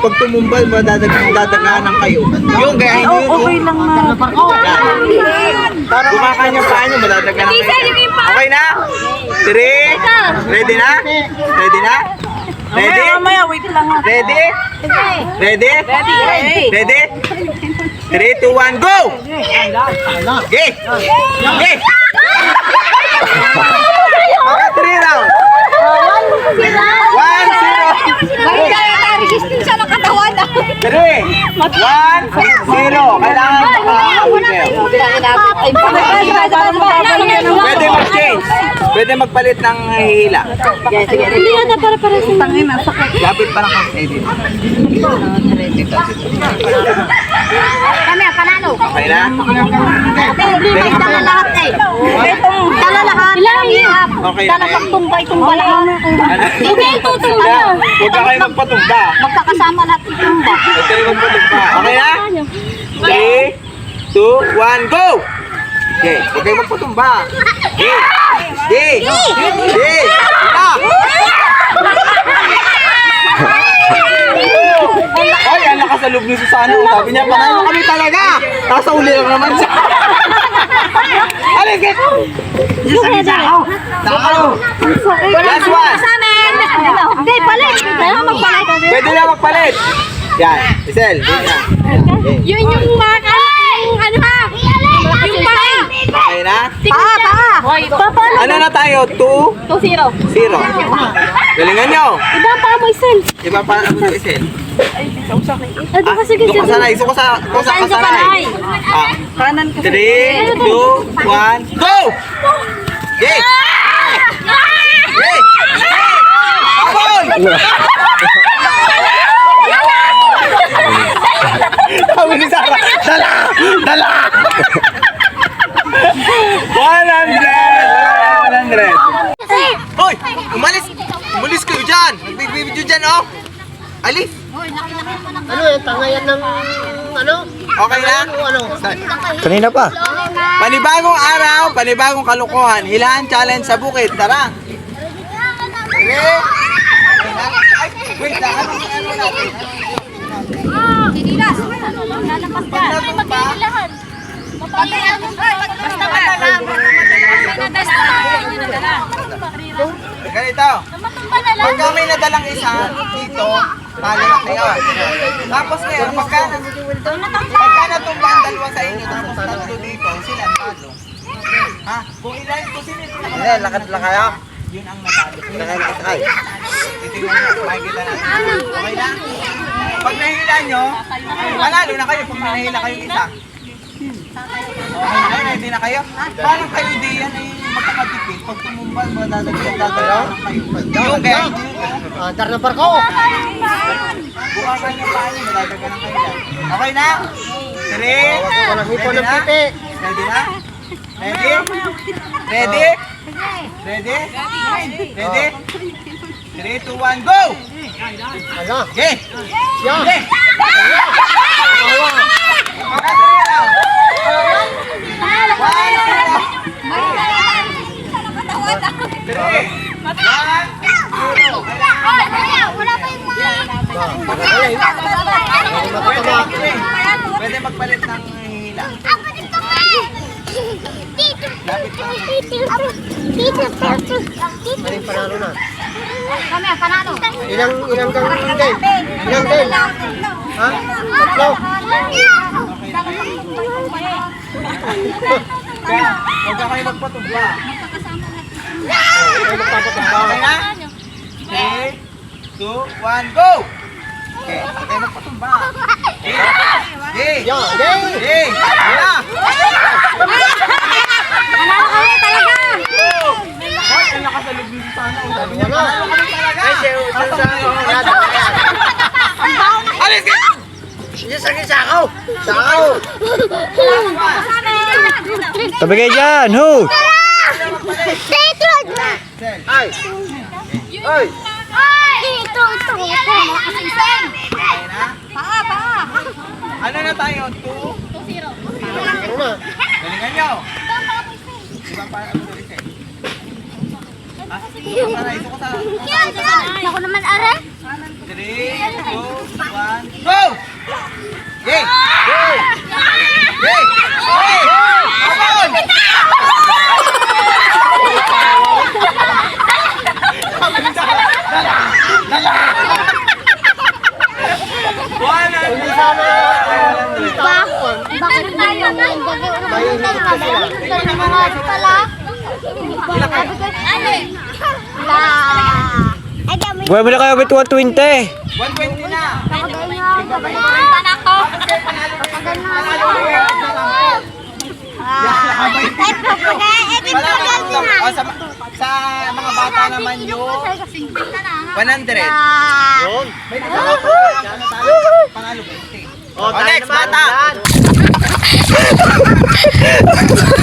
pag tumumbal, dadaganan kayo. Yung gayahin nyo yun. Okay lang na. Kumakanya pa nyo, madadaganan kayo. Okay na? 3. Ready na? Ready na? Ready? Mamaya, wait lang. Ready? Ready? Ready? 3, 2, 1, go! Okay! Okay! Mga 3 round! 1-0! Siya ng katawan. 3, 1, 0. Kailangan pwede mag-change. Pwede magpalit ng hihila. Hindi na para sa tangin na sakit. Lapit pa lang kami dito. Kami, panalo. Okay na? May dala lahat eh. Dala lahat. Okay na. Dala pagtumbay-tumbay lahat. Hindi, tutumba. Huwag ka kayo magpatumba. Magkakasama lahat itumba. Huwag kayo magpatumba. Okay na? 3, 2, 1, go! Okay, huwag kayo magpatumba. Okay. Okay. Ay, ang lakas sa loob ni Susano. Sabi niya, panalo kami talaga. Tapos sa uli lang naman siya. Alis, get! Tao! Last one! Hindi, palit. Kailangan magpalit. Pwede na magpalit. Yan, Isel. Yun yung mga yung ano ha? Yung paa. Okay na? Paa. Ano na tayo? 2-0. 2-0. Galingan nyo. Iba pa mo, Isel. Iba pa ano sa Isel? Ano ka sige, Doon ka sanay. Doon ka sanay. Kanan kasi. 3, 2, 1, go! Okay! Okay! Habol! Sabi ni Sarah, dala! Dala! 100! Hoy! Umalis! Umalis kayo dyan! Nagbibidyo dyan, oh! Alis! Ano yan? Tangayan ng ano? Okay na? Ano? Kanina pa. Panibagong araw, panibagong kalukuhan. Hilahan challenge sa bukid. Tara! Okay? Ay, wait lang. Ano natin? Dinilas. Lalapas ka. Maghihilahan. Basta madala. Ganito. Pag kami nadalang isa dito, talo na kayo. Tapos ngayon, pagka natumba ang dalawa sa inyo, tapos tatlo dito, sila ang talo. Ha? Kung ilan, kung sino ito Hindi, lakad lang kayo. yun ang natalo. Nakakasakay. Titingnan nyo, makikita natin. Okay na? Pag nahila nyo, panalo na kayo pag nahila kayo isa. Okay na, ready na kayo? Parang kayo di yan ay magkakatipid. Pag tumumbal, dadagdag kayo. Yung kaya, Andar na barko. bukasan yung paa nyo, madadagdagan kayo dyan. Okay na? 3, Walang hipo ready ng na? pipi. Ready na? Ready? Ready? Ready? Ready? 3, 2, 1, go! Ano? Okay! Yan. Okay! Awa. Pwede magpalit ng hila. Lapit pa. Maling panalo na. Kami, panalo. Ilang game? Ilang game? Ha? Tatlo. Kaya, huwag ka kayo magpatumba. Ay, magpapatumba. Okay na? 3, 2, 1, go! Okay, huwag kayo magpatumba. Okay! Yan, game. Okay! Wala! Panalo kami talaga. Hoy, ang lakas sa loob nito sana. Sabi niya, Wala. panalo kami talaga! Alis ka! Sakaw. Tabi kayo dyan. Ho! Ay. Ay. Okay na? Paa. Ano na tayo? 2? Ano na? Galingan nyo! Diba para ano na rin siya? Ito ko sa... Ako naman, are. 3, 2, 1, na kayo. Buhay mo na kayo agad 120. 120 na. Sa mga bata naman yung 100. Yun. May panalo 20. Oh, Next, bata.